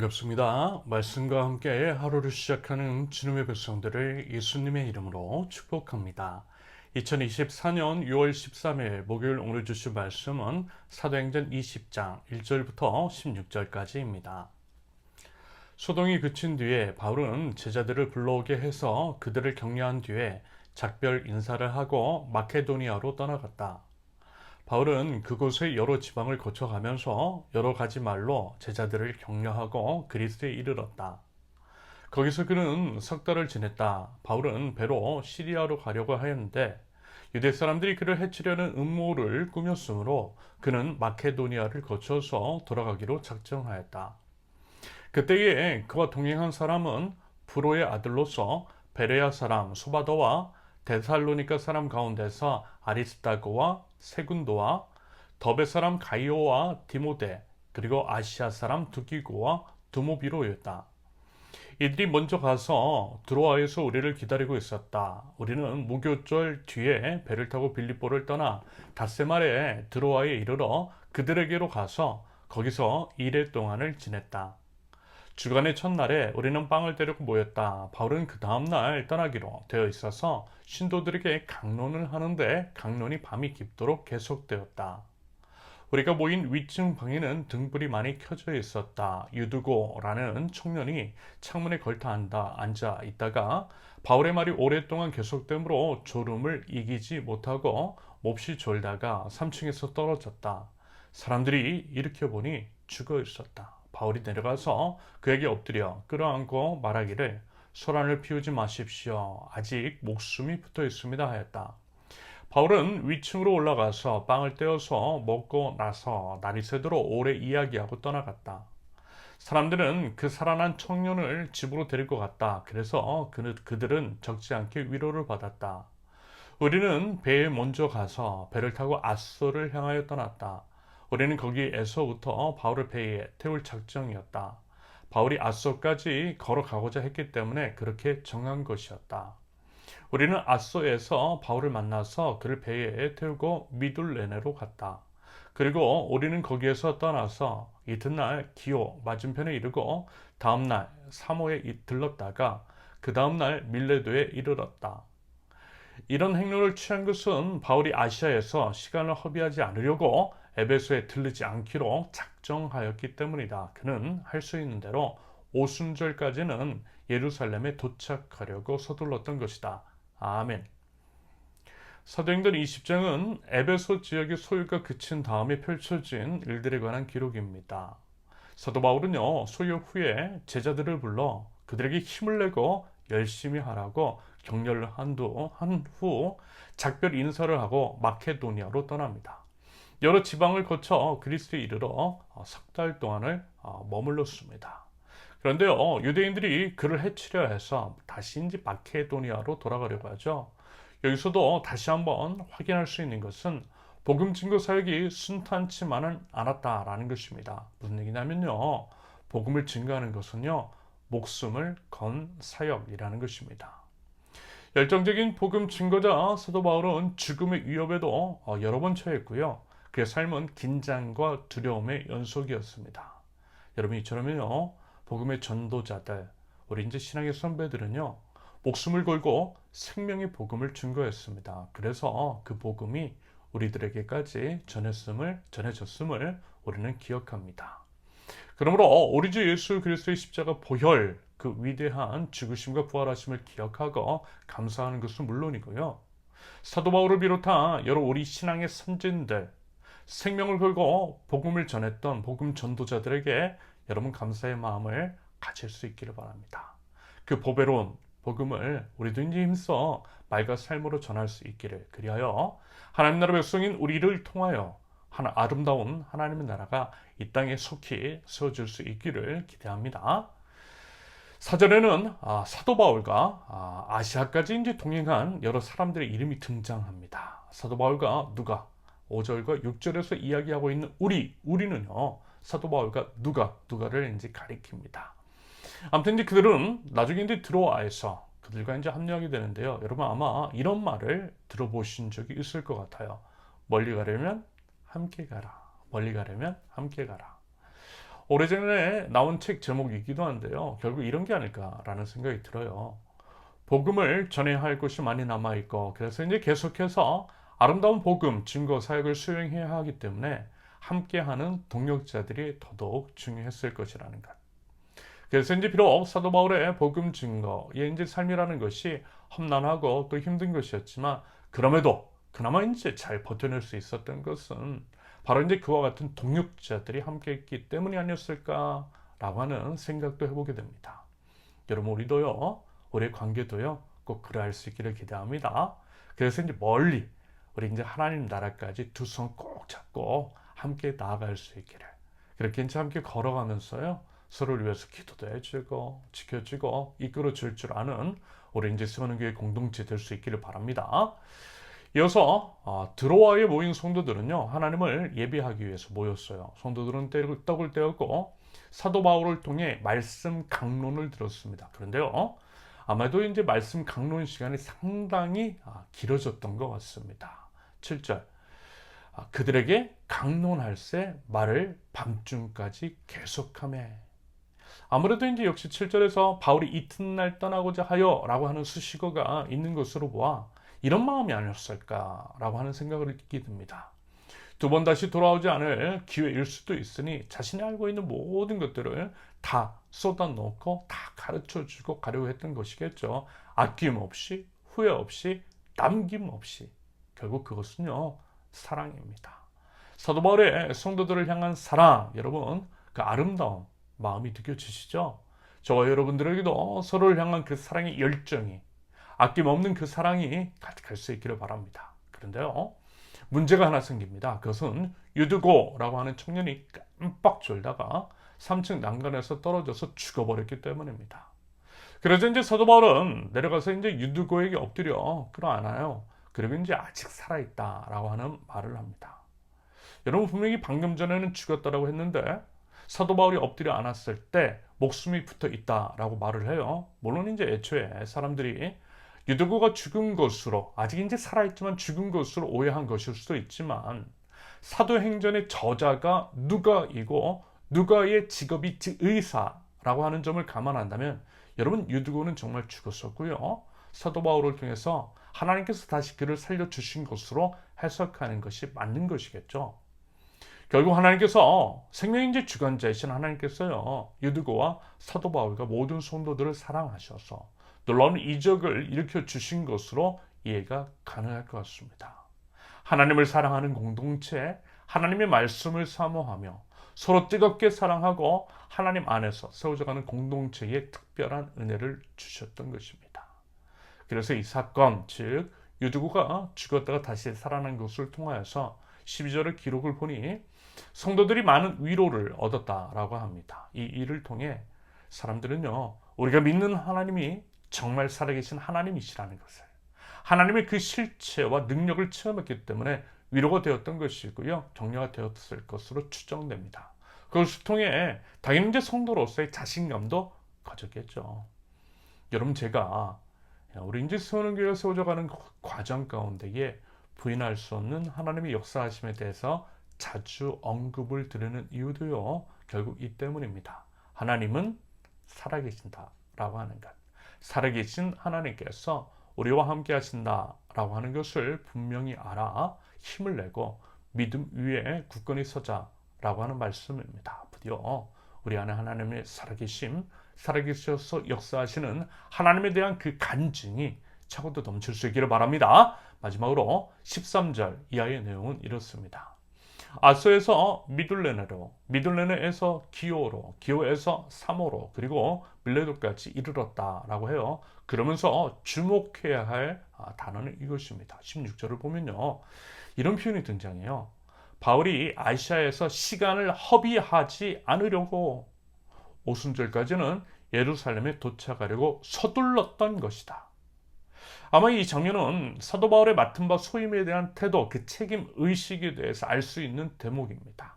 반갑습니다. 말씀과 함께 하루를 시작하는 주님의 백성들을 예수님의 이름으로 축복합니다. 2024년 6월 13일 목요일 오늘 주신 말씀은 사도행전 20장 1절부터 16절까지입니다. 소동이 그친 뒤에 바울은 제자들을 불러오게 해서 그들을 격려한 뒤에 작별 인사를 하고 마케도니아로 떠나갔다. 바울은 그곳의 여러 지방을 거쳐가면서 여러 가지 말로 제자들을 격려하고 그리스도에 이르렀다. 거기서 그는 석 달을 지냈다. 바울은 배로 시리아로 가려고 하였는데 유대 사람들이 그를 해치려는 음모를 꾸몄으므로 그는 마케도니아를 거쳐서 돌아가기로 작정하였다. 그때에 그와 동행한 사람은 브로의 아들로서 베레아 사람 소바더와 데살로니가 사람 가운데서 아리스다고와 세군도와 더베 사람 가이오와 디모데 그리고 아시아 사람 두기고와 두모비로였다. 이들이 먼저 가서 드로아에서 우리를 기다리고 있었다. 우리는 무교절 뒤에 배를 타고 빌립보를 떠나 닷새말에 드로아에 이르러 그들에게로 가서 거기서 이레 동안을 지냈다. 주간의 첫날에 우리는 빵을 때리고 모였다. 바울은 그 다음날 떠나기로 되어 있어서 신도들에게 강론을 하는데 강론이 밤이 깊도록 계속되었다. 우리가 모인 위층 방에는 등불이 많이 켜져 있었다. 유두고라는 청년이 창문에 걸터 앉아 있다가 바울의 말이 오랫동안 계속되므로 졸음을 이기지 못하고 몹시 졸다가 3층에서 떨어졌다. 사람들이 일으켜보니 죽어 있었다. 바울이 내려가서 그에게 엎드려 끌어안고 말하기를 소란을 피우지 마십시오. 아직 목숨이 붙어 있습니다 하였다. 바울은 위층으로 올라가서 빵을 떼어서 먹고 나서 날이 새도록 오래 이야기하고 떠나갔다. 사람들은 그 살아난 청년을 집으로 데리고 갔다. 그래서 그들은 적지 않게 위로를 받았다. 우리는 배에 먼저 가서 배를 타고 아소를 향하여 떠났다. 우리는 거기에서부터 바울을 배에 태울 작정이었다. 바울이 아소까지 걸어가고자 했기 때문에 그렇게 정한 것이었다. 우리는 아소에서 바울을 만나서 그를 배에 태우고 미둘레네로 갔다. 그리고 우리는 거기에서 떠나서 이튿날 기오 맞은편에 이르고 다음날 사모에 들렀다가 그 다음날 밀레도에 이르렀다. 이런 행로를 취한 것은 바울이 아시아에서 시간을 허비하지 않으려고 에베소에 들르지 않기로 작정하였기 때문이다. 그는 할 수 있는 대로 오순절까지는 예루살렘에 도착하려고 서둘렀던 것이다. 아멘. 사도행전 20장은 에베소 지역의 소유가 그친 다음에 펼쳐진 일들에 관한 기록입니다. 사도 바울은요, 소요 후에 제자들을 불러 그들에게 힘을 내고 열심히 하라고 격려를 한 후 작별 인사를 하고 마케도니아로 떠납니다. 여러 지방을 거쳐 그리스도에 이르러 석 달 동안을 머물렀습니다. 그런데요, 유대인들이 그를 해치려 해서 다시 이제 마케도니아로 돌아가려고 하죠. 여기서도 다시 한번 확인할 수 있는 것은 복음 증거 사역이 순탄치만은 않았다라는 것입니다. 무슨 얘기냐면요, 복음을 증거하는 것은요, 목숨을 건 사역이라는 것입니다. 열정적인 복음 증거자 사도 바울은 죽음의 위협에도 여러 번 처했고요. 그의 삶은 긴장과 두려움의 연속이었습니다. 여러분 이처럼요, 복음의 전도자들, 우리 이제 신앙의 선배들은요, 목숨을 걸고 생명의 복음을 증거했습니다. 그래서 그 복음이 우리들에게까지 전해졌음을 우리는 기억합니다. 그러므로 우리 주 예수 그리스도의 십자가 보혈, 그 위대한 죽으심과 부활하심을 기억하고 감사하는 것은 물론이고요. 사도 바울을 비롯한 여러 우리 신앙의 선진들, 생명을 걸고 복음을 전했던 복음 전도자들에게 여러분 감사의 마음을 가질 수 있기를 바랍니다. 그 보배로운 복음을 우리도 이제 힘써 말과 삶으로 전할 수 있기를, 그리하여 하나님 나라 백성인 우리를 통하여 아름다운 하나님의 나라가 이 땅에 속히 세워질 수 있기를 기대합니다. 사절에는 사도 바울과 아시아까지 이제 동행한 여러 사람들의 이름이 등장합니다. 사도 바울과 누가 5절과 6절에서 이야기하고 있는 우리는요, 사도 바울과 누가를 이제 가리킵니다. 아무튼 이제 그들은 나중에 이제 드로아에서 그들과 이제 합류하게 되는데요. 여러분 아마 이런 말을 들어보신 적이 있을 것 같아요. 멀리 가려면 함께 가라. 멀리 가려면 함께 가라. 오래전에 나온 책 제목이기도 한데요. 결국 이런 게 아닐까라는 생각이 들어요. 복음을 전해야 할 곳이 많이 남아있고, 그래서 이제 계속해서 아름다운 복음, 증거, 사역을 수행해야 하기 때문에 함께하는 동역자들이 더더욱 중요했을 것이라는 것. 그래서 이제 비록 사도 바울의 복음 증거의 이제 삶이라는 것이 험난하고 또 힘든 것이었지만, 그럼에도 그나마 이제 잘 버텨낼 수 있었던 것은 바로 이제 그와 같은 동역자들이 함께했기 때문이 아니었을까라고 하는 생각도 해보게 됩니다. 여러분, 우리도요, 우리의 관계도요, 꼭 그러할 수 있기를 기대합니다. 그래서 이제 멀리 우리 이제 하나님 나라까지 두 손 꼭 잡고 함께 나아갈 수 있기를, 그렇게 이제 함께 걸어가면서요, 서로를 위해서 기도도 해주고 지켜주고 이끌어줄 줄 아는 우리 이제 세원교회 공동체 될 수 있기를 바랍니다. 이어서 드로아에 모인 성도들은요, 하나님을 예배하기 위해서 모였어요. 성도들은 떡을 떼었고 사도 바울을 통해 말씀 강론을 들었습니다. 그런데요, 아마도 이제 말씀 강론 시간이 상당히 길어졌던 것 같습니다. 7절, 그들에게 강론할세 말을 밤중까지 계속하며. 아무래도 이제 역시 7절에서 바울이 이튿날 떠나고자 하여 라고 하는 수식어가 있는 것으로 보아 이런 마음이 아니었을까라고 하는 생각을 하게 됩니다. 두 번 다시 돌아오지 않을 기회일 수도 있으니 자신이 알고 있는 모든 것들을 다 쏟아놓고 다 가르쳐주고 가려고 했던 것이겠죠. 아낌없이, 후회 없이, 남김없이. 결국 그것은요, 사랑입니다. 사도 바울의 성도들을 향한 사랑, 여러분, 그 아름다운 마음이 느껴지시죠? 저와 여러분들에게도 서로를 향한 그 사랑의 열정이, 아낌없는 그 사랑이 가득할 수 있기를 바랍니다. 그런데요, 문제가 하나 생깁니다. 그것은 유드고라고 하는 청년이 깜빡 졸다가 3층 난간에서 떨어져서 죽어버렸기 때문입니다. 그래서 이제 사도 바울은 내려가서 이제 유드고에게 엎드려 끌어안아요. 그리고 이제 아직 살아있다라고 하는 말을 합니다. 여러분, 분명히 방금 전에는 죽었다라고 했는데 사도 바울이 엎드려 안았을 때 목숨이 붙어 있다라고 말을 해요. 물론 이제 애초에 사람들이 유드고가 죽은 것으로, 아직 이제 살아있지만 죽은 것으로 오해한 것일 수도 있지만, 사도행전의 저자가 누가이고 누가의 직업이 의사라고 하는 점을 감안한다면 여러분, 유드고는 정말 죽었었고요, 사도 바울을 통해서 하나님께서 다시 그를 살려주신 것으로 해석하는 것이 맞는 것이겠죠. 결국 하나님께서, 생명인지 주관자이신 하나님께서요, 유드고와 사도 바울과 모든 성도들을 사랑하셔서 놀라운 이적을 일으켜 주신 것으로 이해가 가능할 것 같습니다. 하나님을 사랑하는 공동체, 하나님의 말씀을 사모하며 서로 뜨겁게 사랑하고 하나님 안에서 세워져가는 공동체에 특별한 은혜를 주셨던 것입니다. 그래서 이 사건, 즉 유드고가 죽었다가 다시 살아난 것을 통하여서 12절의 기록을 보니 성도들이 많은 위로를 얻었다라고 합니다. 이 일을 통해 사람들은요, 우리가 믿는 하나님이 정말 살아계신 하나님이시라는 것을, 하나님의 그 실체와 능력을 체험했기 때문에 위로가 되었던 것이고요, 격려가 되었을 것으로 추정됩니다. 그것을 통해 당연히 이제 성도로서의 자신감도 가졌겠죠. 여러분, 제가 우리 이제 세우는교회가 세워져가는 과정 가운데에 부인할 수 없는 하나님의 역사하심에 대해서 자주 언급을 드리는 이유도요, 결국 이 때문입니다. 하나님은 살아계신다라고 하는 것, 살아계신 하나님께서 우리와 함께 하신다라고 하는 것을 분명히 알아 힘을 내고 믿음 위에 굳건히 서자라고 하는 말씀입니다. 부디어 우리 안에 하나님의 살아계심, 살아계셔서 역사하시는 하나님에 대한 그 간증이 차고도 넘칠 수 있기를 바랍니다. 마지막으로 13절 이하의 내용은 이렇습니다. 아소에서 미둘레네로, 미둘레네에서 기오로, 기오에서 사모로, 그리고 밀레도까지 이르렀다라고 해요. 그러면서 주목해야 할 단어는 이것입니다. 16절을 보면요, 이런 표현이 등장해요. 바울이 아시아에서 시간을 허비하지 않으려고 오순절까지는 예루살렘에 도착하려고 서둘렀던 것이다. 아마 이 장면은 사도 바울의 맡은 바 소임에 대한 태도, 그 책임 의식에 대해서 알 수 있는 대목입니다.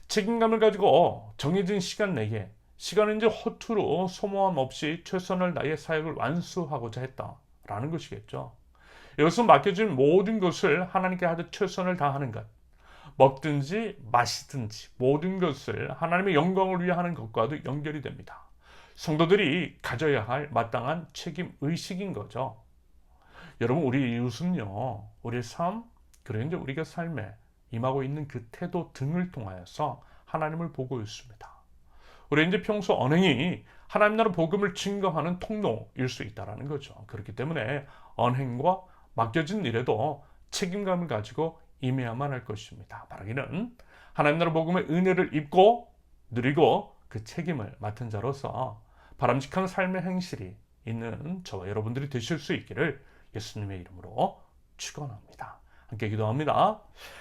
책임감을 가지고 정해진 시간 내에 시간을 이제 허투루 소모함 없이 최선을 다해 사역을 완수하고자 했다라는 것이겠죠. 이것은 맡겨진 모든 것을 하나님께 하듯 최선을 다하는 것, 먹든지 마시든지 모든 것을 하나님의 영광을 위해 하는 것과도 연결이 됩니다. 성도들이 가져야 할 마땅한 책임 의식인 거죠. 여러분, 우리 이웃은요, 우리의 삶, 그리고 이제 우리가 삶에 임하고 있는 그 태도 등을 통하여서 하나님을 보고 있습니다. 우리 이제 평소 언행이 하나님 나라 복음을 증거하는 통로일 수 있다는 거죠. 그렇기 때문에 언행과 맡겨진 일에도 책임감을 가지고 임해야만 할 것입니다. 바라기는 하나님 나라 복음의 은혜를 입고 누리고 그 책임을 맡은 자로서 바람직한 삶의 행실이 있는 저와 여러분들이 되실 수 있기를 예수님의 이름으로 축원합니다. 함께 기도합니다.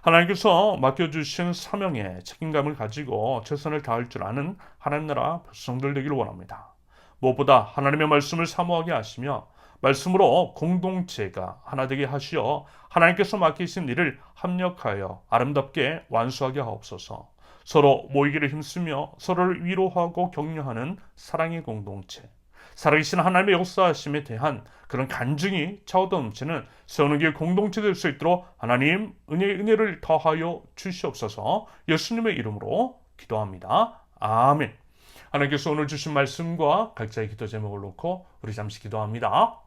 하나님께서 맡겨주신 사명에 책임감을 가지고 최선을 다할 줄 아는 하나님 나라 백성들 되기를 원합니다. 무엇보다 하나님의 말씀을 사모하게 하시며 말씀으로 공동체가 하나 되게 하시어 하나님께서 맡기신 일을 합력하여 아름답게 완수하게 하옵소서. 서로 모이기를 힘쓰며 서로를 위로하고 격려하는 사랑의 공동체, 살아계신 하나님의 역사하심에 대한 그런 간증이 차오르 넘치는 세우는길 공동체 될 수 있도록 하나님 은혜를 더하여 주시옵소서. 예수님의 이름으로 기도합니다. 아멘. 하나님께서 오늘 주신 말씀과 각자의 기도 제목을 놓고 우리 잠시 기도합니다.